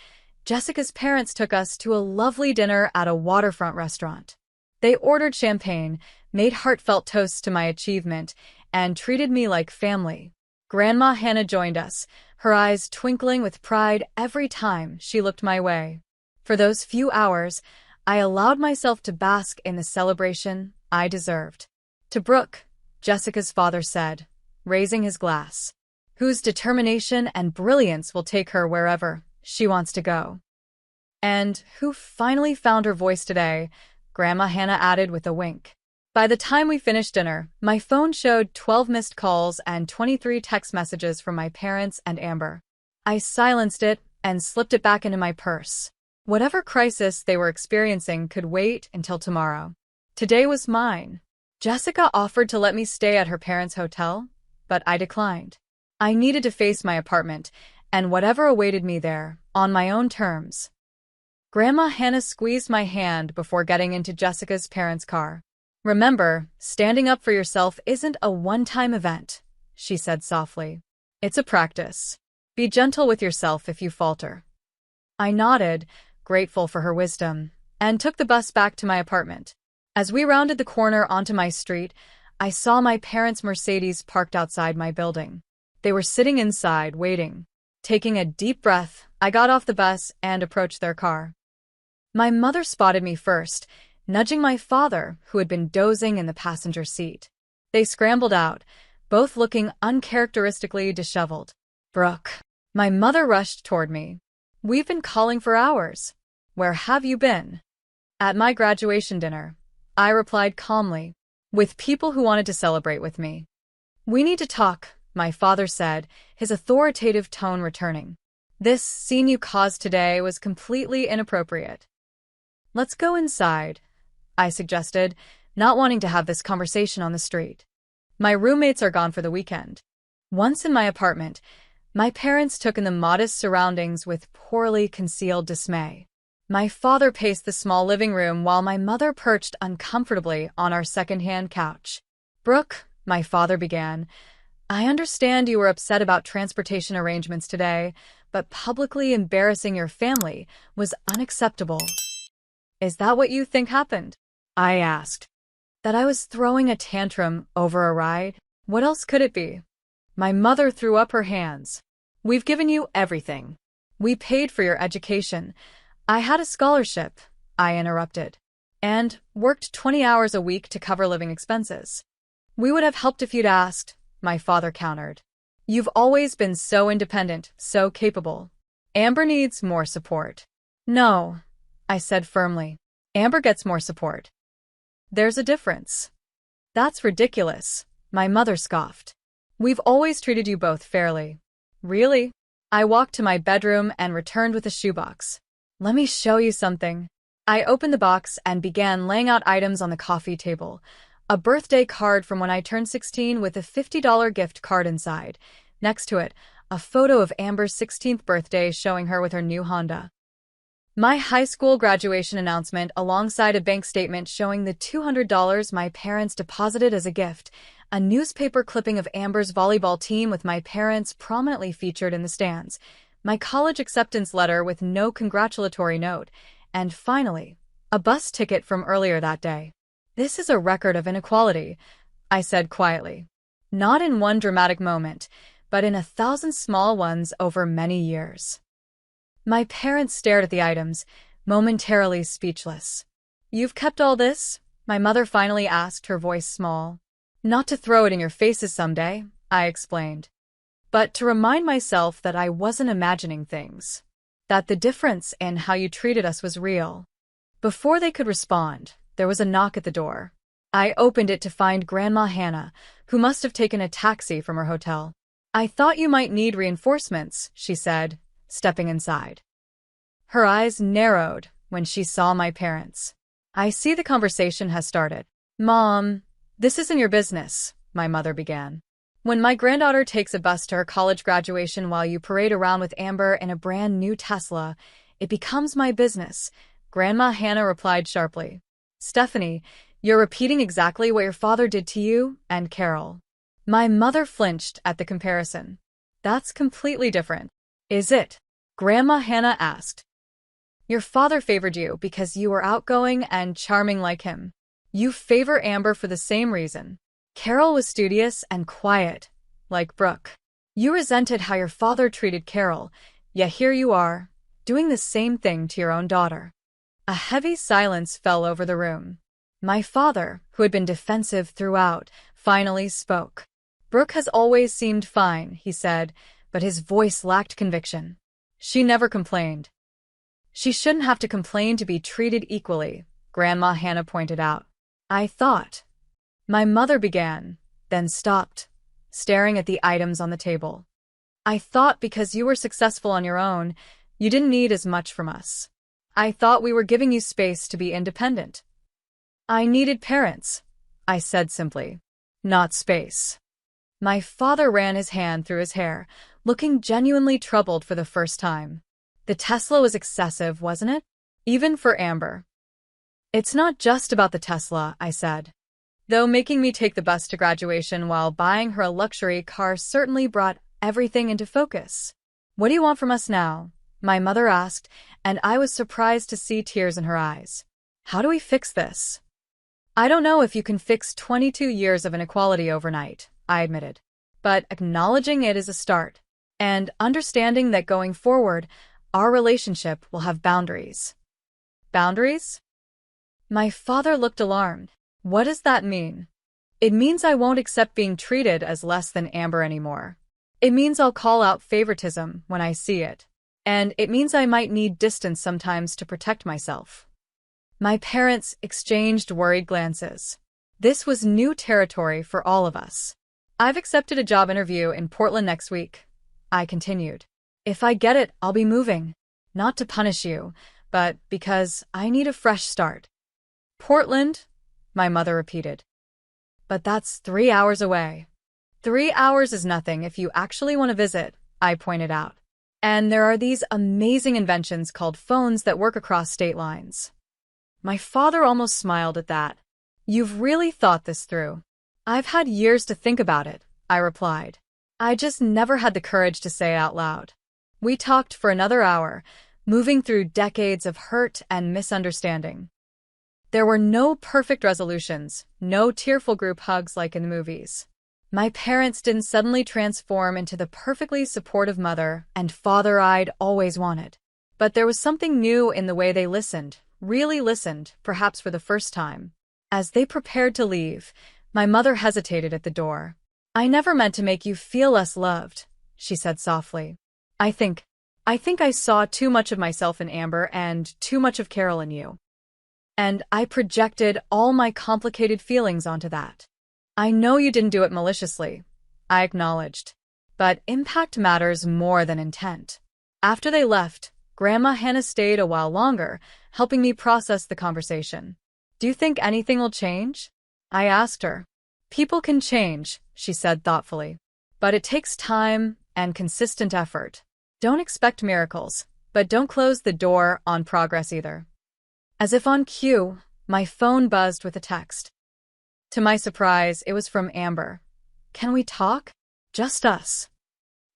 Jessica's parents took us to a lovely dinner at a waterfront restaurant. They ordered champagne, made heartfelt toasts to my achievement, and treated me like family. Grandma Hannah joined us, her eyes twinkling with pride every time she looked my way. For those few hours, I allowed myself to bask in the celebration I deserved. To Brooke, Jessica's father said, raising his glass, whose determination and brilliance will take her wherever she wants to go. And who finally found her voice today, Grandma Hannah added with a wink. By the time we finished dinner, my phone showed 12 missed calls and 23 text messages from my parents and Amber. I silenced it and slipped it back into my purse. Whatever crisis they were experiencing could wait until tomorrow. Today was mine. Jessica offered to let me stay at her parents' hotel, but I declined. I needed to face my apartment, and whatever awaited me there, on my own terms. Grandma Hannah squeezed my hand before getting into Jessica's parents' car. Remember, standing up for yourself isn't a one-time event, she said softly. It's a practice. Be gentle with yourself if you falter. I nodded, grateful for her wisdom, and took the bus back to my apartment. As we rounded the corner onto my street, I saw my parents' Mercedes parked outside my building. They were sitting inside, waiting. Taking a deep breath, I got off the bus and approached their car. My mother spotted me first, nudging my father, who had been dozing in the passenger seat. They scrambled out, both looking uncharacteristically disheveled. Brooke. My mother rushed toward me. We've been calling for hours. Where have you been? At my graduation dinner, I replied calmly, with people who wanted to celebrate with me. We need to talk, my father said, his authoritative tone returning. This scene you caused today was completely inappropriate. Let's go inside, I suggested, not wanting to have this conversation on the street. My roommates are gone for the weekend. Once in my apartment, my parents took in the modest surroundings with poorly concealed dismay. My father paced the small living room while my mother perched uncomfortably on our second-hand couch. Brooke, my father began, I understand you were upset about transportation arrangements today, but publicly embarrassing your family was unacceptable. Is that what you think happened? I asked. That I was throwing a tantrum over a ride? What else could it be? My mother threw up her hands. We've given you everything. We paid for your education. I had a scholarship, I interrupted, and worked 20 hours a week to cover living expenses. We would have helped if you'd asked, my father countered. You've always been so independent, so capable. Amber needs more support. No, I said firmly. Amber gets more support. There's a difference. That's ridiculous, my mother scoffed. We've always treated you both fairly. Really? I walked to my bedroom and returned with a shoebox. Let me show you something. I opened the box and began laying out items on the coffee table. A birthday card from when I turned 16 with a $50 gift card inside. Next to it, a photo of Amber's 16th birthday showing her with her new Honda. My high school graduation announcement alongside a bank statement showing the $200 my parents deposited as a gift, a newspaper clipping of Amber's volleyball team with my parents prominently featured in the stands, my college acceptance letter with no congratulatory note, and finally, a bus ticket from earlier that day. This is a record of inequality, I said quietly. Not in one dramatic moment, but in 1,000 small ones over many years. My parents stared at the items, momentarily speechless. You've kept all this? My mother finally asked, her voice small. Not to throw it in your faces someday, I explained, but to remind myself that I wasn't imagining things, that the difference in how you treated us was real. Before they could respond, there was a knock at the door. I opened it to find Grandma Hannah, who must have taken a taxi from her hotel. I thought you might need reinforcements, she said, stepping inside. Her eyes narrowed when she saw my parents. I see the conversation has started. Mom, this isn't your business, my mother began. When my granddaughter takes a bus to her college graduation while you parade around with Amber in a brand new Tesla, it becomes my business, Grandma Hannah replied sharply. Stephanie, you're repeating exactly what your father did to you and Carol. My mother flinched at the comparison. That's completely different. Is it? Grandma Hannah asked. Your father favored you because you were outgoing and charming like him. You favor Amber for the same reason. Carol was studious and quiet, like Brooke. You resented how your father treated Carol, yet here you are, doing the same thing to your own daughter. A heavy silence fell over the room. My father, who had been defensive throughout, finally spoke. Brooke has always seemed fine, he said, but his voice lacked conviction. She never complained. She shouldn't have to complain to be treated equally, Grandma Hannah pointed out. I thought. My mother began, then stopped, staring at the items on the table. I thought because you were successful on your own, you didn't need as much from us. I thought we were giving you space to be independent. I needed parents, I said simply, not space. My father ran his hand through his hair, looking genuinely troubled for the first time. The Tesla was excessive, wasn't it? Even for Amber. It's not just about the Tesla, I said. Though making me take the bus to graduation while buying her a luxury car certainly brought everything into focus. What do you want from us now? My mother asked, and I was surprised to see tears in her eyes. How do we fix this? I don't know if you can fix 22 years of inequality overnight, I admitted, but acknowledging it is a start, and understanding that going forward, our relationship will have boundaries. Boundaries? My father looked alarmed. What does that mean? It means I won't accept being treated as less than Amber anymore. It means I'll call out favoritism when I see it. And it means I might need distance sometimes to protect myself. My parents exchanged worried glances. This was new territory for all of us. I've accepted a job interview in Portland next week, I continued. If I get it, I'll be moving. Not to punish you, but because I need a fresh start. Portland? My mother repeated. But that's 3 hours away. 3 hours is nothing if you actually want to visit, I pointed out. And there are these amazing inventions called phones that work across state lines. My father almost smiled at that. You've really thought this through. I've had years to think about it, I replied. I just never had the courage to say it out loud. We talked for another hour, moving through decades of hurt and misunderstanding. There were no perfect resolutions, no tearful group hugs like in the movies. My parents didn't suddenly transform into the perfectly supportive mother and father I'd always wanted. But there was something new in the way they listened, really listened, perhaps for the first time. As they prepared to leave, my mother hesitated at the door. "I never meant to make you feel less loved," she said softly. I think I saw too much of myself in Amber and too much of Carol in you. And I projected all my complicated feelings onto that. I know you didn't do it maliciously, I acknowledged. But impact matters more than intent. After they left, Grandma Hannah stayed a while longer, helping me process the conversation. "Do you think anything will change?" I asked her. "People can change," she said thoughtfully. "But it takes time and consistent effort. Don't expect miracles, but don't close the door on progress either." As if on cue, my phone buzzed with a text. To my surprise, it was from Amber. "Can we talk? Just us."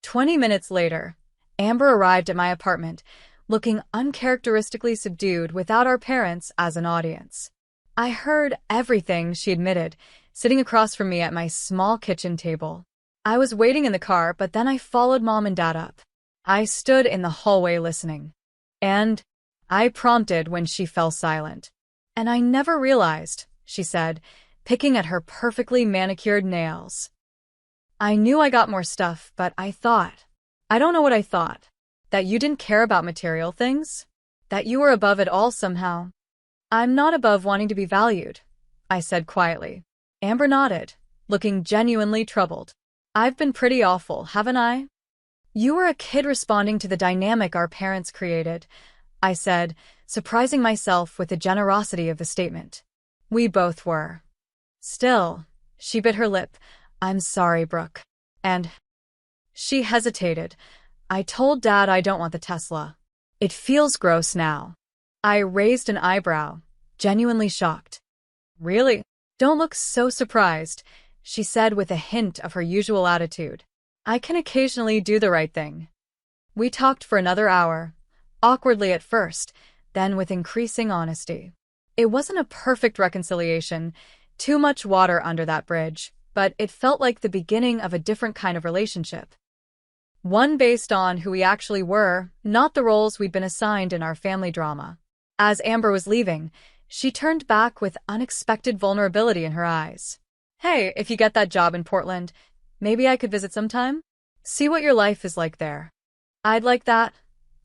20 minutes later, Amber arrived at my apartment, looking uncharacteristically subdued without our parents as an audience. I heard everything, she admitted, sitting across from me at my small kitchen table. I was waiting in the car, but then I followed Mom and Dad up. I stood in the hallway listening. And I prompted when she fell silent. "And I never realized," she said, picking at her perfectly manicured nails. "I knew I got more stuff, but I don't know what I thought. That you didn't care about material things? That you were above it all somehow?" "I'm not above wanting to be valued," I said quietly. Amber nodded, looking genuinely troubled. "I've been pretty awful, haven't I?" "You were a kid responding to the dynamic our parents created," I said, surprising myself with the generosity of the statement. "We both were." "Still," she bit her lip, "I'm sorry, Brooke." And she hesitated. "I told Dad I don't want the Tesla. It feels gross now." I raised an eyebrow, genuinely shocked. "Really? Don't look so surprised," she said with a hint of her usual attitude. "I can occasionally do the right thing." We talked for another hour, awkwardly at first, then with increasing honesty. It wasn't a perfect reconciliation, too much water under that bridge, but it felt like the beginning of a different kind of relationship. One based on who we actually were, not the roles we'd been assigned in our family drama. As Amber was leaving, she turned back with unexpected vulnerability in her eyes. "Hey, if you get that job in Portland, maybe I could visit sometime? See what your life is like there." "I'd like that,"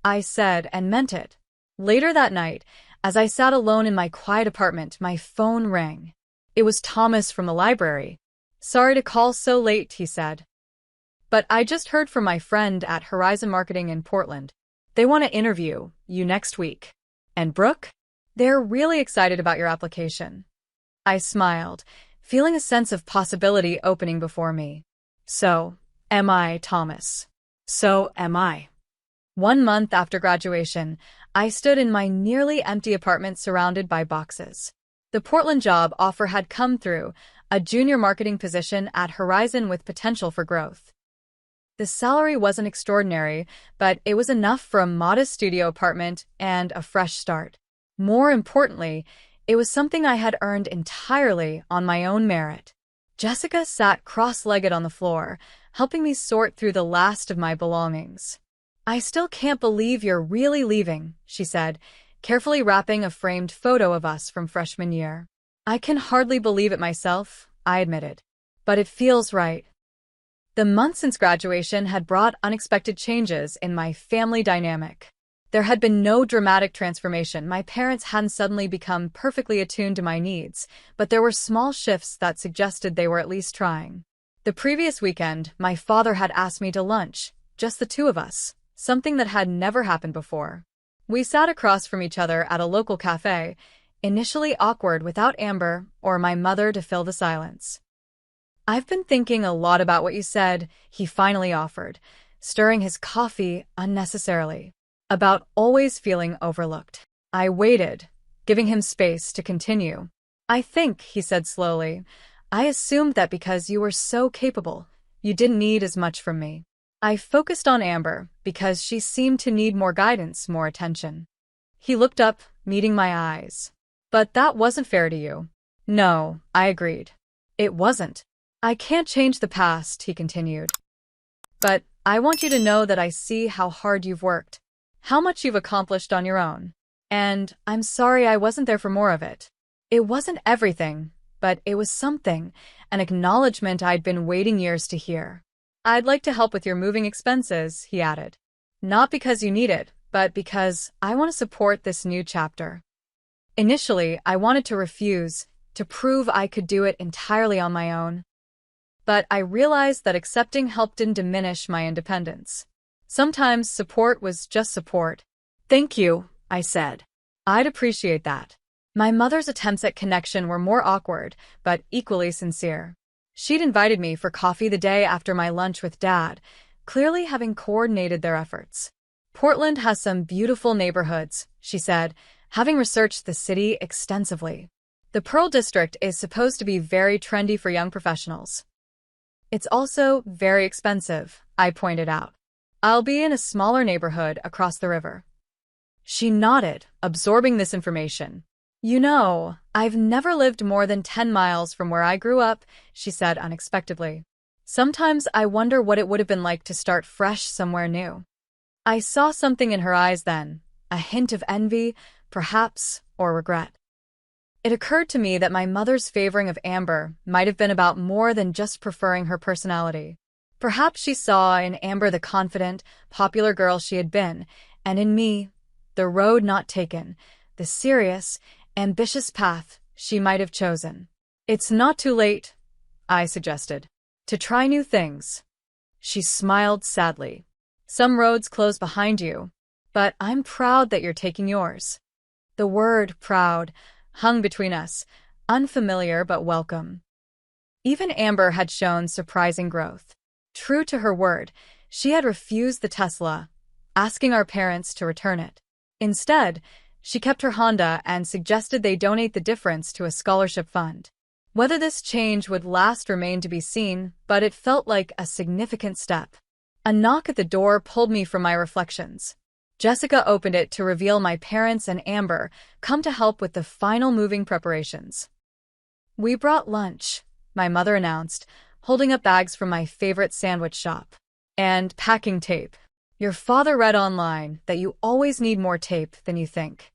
I said, and meant it. Later that night, as I sat alone in my quiet apartment, my phone rang. It was Thomas from the library. "Sorry to call so late," he said. "But I just heard from my friend at Horizon Marketing in Portland. They want to interview you next week. And Brooke? They're really excited about your application." I smiled, feeling a sense of possibility opening before me. "So am I, Thomas. So am I." 1 month after graduation, I stood in my nearly empty apartment surrounded by boxes. The Portland job offer had come through, a junior marketing position at Horizon with potential for growth. The salary wasn't extraordinary, but it was enough for a modest studio apartment and a fresh start. More importantly, it was something I had earned entirely on my own merit. Jessica sat cross-legged on the floor, helping me sort through the last of my belongings. "I still can't believe you're really leaving," she said, carefully wrapping a framed photo of us from freshman year. "I can hardly believe it myself," I admitted. "But it feels right." The months since graduation had brought unexpected changes in my family dynamic. There had been no dramatic transformation. My parents hadn't suddenly become perfectly attuned to my needs, but there were small shifts that suggested they were at least trying. The previous weekend, my father had asked me to lunch, just the two of us, something that had never happened before. We sat across from each other at a local cafe, initially awkward without Amber or my mother to fill the silence. "I've been thinking a lot about what you said," he finally offered, stirring his coffee unnecessarily. "About always feeling overlooked." I waited, giving him space to continue. "I think," he said slowly, "I assumed that because you were so capable, You didn't need as much from me. I focused on Amber because she seemed to need more guidance, more attention. He looked up, meeting my eyes. But that wasn't fair to you. No, I agreed. It wasn't. I can't change the past, he continued. But I want you to know that I see how hard you've worked, how much you've accomplished on your own. And I'm sorry I wasn't there for more of it. It wasn't everything, but it was something, an acknowledgement I'd been waiting years to hear. I'd like to help with your moving expenses, he added. Not because you need it, but because I want to support this new chapter. Initially, I wanted to refuse, to prove I could do it entirely on my own. But I realized that accepting help didn't diminish my independence. Sometimes support was just support. Thank you, I said. I'd appreciate that. My mother's attempts at connection were more awkward, but equally sincere. She'd invited me for coffee the day after my lunch with Dad, clearly having coordinated their efforts. Portland has some beautiful neighborhoods, she said, having researched the city extensively. The Pearl District is supposed to be very trendy for young professionals. It's also very expensive, I pointed out. I'll be in a smaller neighborhood across the river. She nodded, absorbing this information. You know, I've never lived more than 10 miles from where I grew up, she said unexpectedly. Sometimes I wonder what it would have been like to start fresh somewhere new. I saw something in her eyes then, a hint of envy, perhaps, or regret. It occurred to me that my mother's favoring of Amber might have been about more than just preferring her personality. Perhaps she saw in Amber the confident, popular girl she had been, and in me, the road not taken, the serious, ambitious path she might have chosen. It's not too late, I suggested, to try new things. She smiled sadly. Some roads close behind you, but I'm proud that you're taking yours. The word proud hung between us, unfamiliar but welcome. Even Amber had shown surprising growth. True to her word, she had refused the Tesla, asking our parents to return it. Instead, she kept her Honda and suggested they donate the difference to a scholarship fund. Whether this change would last remained to be seen, but it felt like a significant step. A knock at the door pulled me from my reflections. Jessica opened it to reveal my parents and Amber come to help with the final moving preparations. We brought lunch, my mother announced, holding up bags from my favorite sandwich shop. And packing tape. Your father read online that you always need more tape than you think.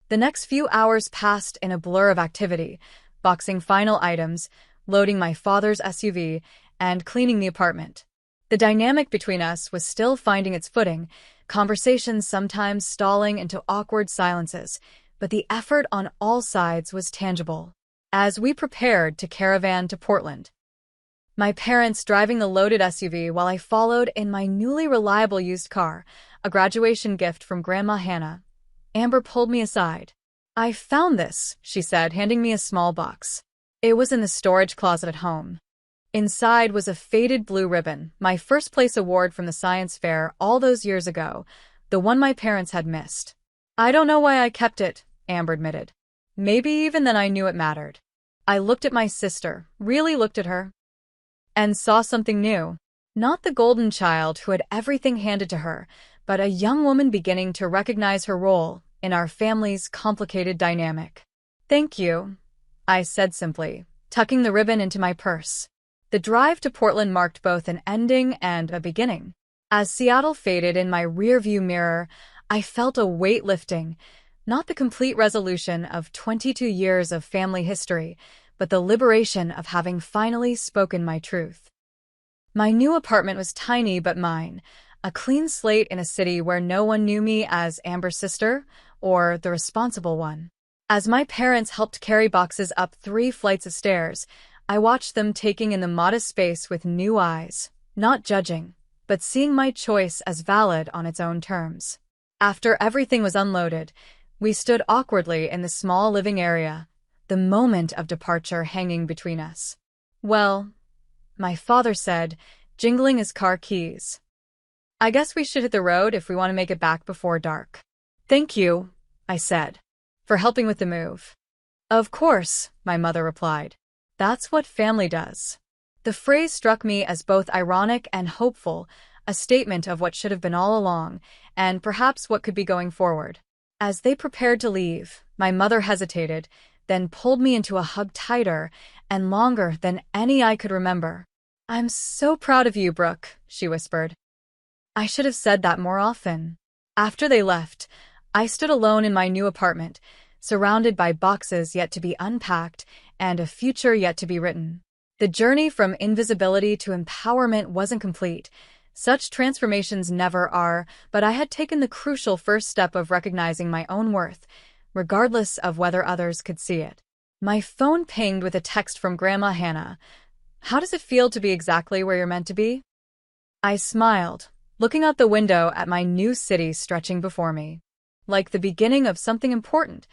The next few hours passed in a blur of activity, boxing final items, loading my father's SUV, and cleaning the apartment. The dynamic between us was still finding its footing, conversations sometimes stalling into awkward silences, but the effort on all sides was tangible. As we prepared to caravan to Portland, my parents driving the loaded SUV while I followed in my newly reliable used car, a graduation gift from Grandma Hannah, Amber pulled me aside. I found this, she said, handing me a small box. It was in the storage closet at home. Inside was a faded blue ribbon, my first place award from the science fair all those years ago, the one my parents had missed. I don't know why I kept it, Amber admitted. Maybe even then I knew it mattered. I looked at my sister, really looked at her, and saw something new. Not the golden child who had everything handed to her, but a young woman beginning to recognize her role in our family's complicated dynamic. Thank you, I said simply, tucking the ribbon into my purse. The drive to Portland marked both an ending and a beginning. As Seattle faded in my rearview mirror, I felt a weight lifting, not the complete resolution of 22 years of family history, but the liberation of having finally spoken my truth. My new apartment was tiny but mine, a clean slate in a city where no one knew me as Amber's sister or the responsible one. As my parents helped carry boxes up 3 flights of stairs, I watched them taking in the modest space with new eyes, not judging, but seeing my choice as valid on its own terms. After everything was unloaded, we stood awkwardly in the small living area, the moment of departure hanging between us. Well, my father said, jingling his car keys. I guess we should hit the road if we want to make it back before dark. Thank you, I said, for helping with the move. Of course, my mother replied. That's what family does. The phrase struck me as both ironic and hopeful, a statement of what should have been all along, and perhaps what could be going forward. As they prepared to leave, my mother hesitated, then pulled me into a hug tighter and longer than any I could remember. "I'm so proud of you, Brooke," she whispered. I should have said that more often. After they left, I stood alone in my new apartment, surrounded by boxes yet to be unpacked and a future yet to be written. The journey from invisibility to empowerment wasn't complete. Such transformations never are, but I had taken the crucial first step of recognizing my own worth, regardless of whether others could see it. My phone pinged with a text from Grandma Hannah. "How does it feel to be exactly where you're meant to be?" I smiled, looking out the window at my new city stretching before me. "Like the beginning of something important,"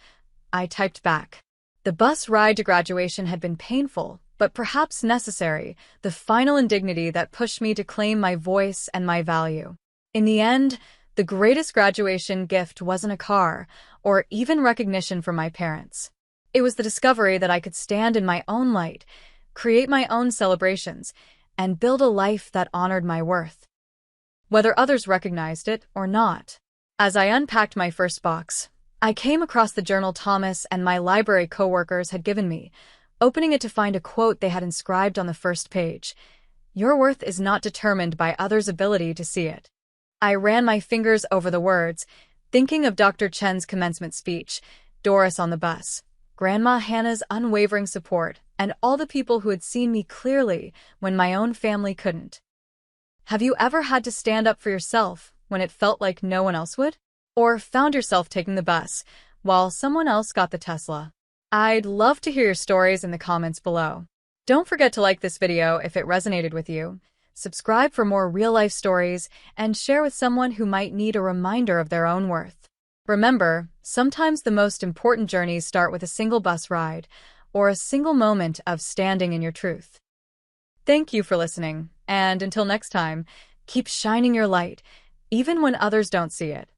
I typed back. The bus ride to graduation had been painful, but perhaps necessary, the final indignity that pushed me to claim my voice and my value. In the end, the greatest graduation gift wasn't a car, or even recognition from my parents. It was the discovery that I could stand in my own light, create my own celebrations, and build a life that honored my worth, whether others recognized it or not. As I unpacked my first box, I came across the journal Thomas and my library coworkers had given me, opening it to find a quote they had inscribed on the first page. "Your worth is not determined by others' ability to see it." I ran my fingers over the words, thinking of Dr. Chen's commencement speech, Doris on the bus, Grandma Hannah's unwavering support, and all the people who had seen me clearly when my own family couldn't. Have you ever had to stand up for yourself when it felt like no one else would? Or found yourself taking the bus while someone else got the Tesla? I'd love to hear your stories in the comments below. Don't forget to like this video if it resonated with you, subscribe for more real-life stories, and share with someone who might need a reminder of their own worth. Remember, sometimes the most important journeys start with a single bus ride or a single moment of standing in your truth. Thank you for listening, and until next time, keep shining your light, even when others don't see it.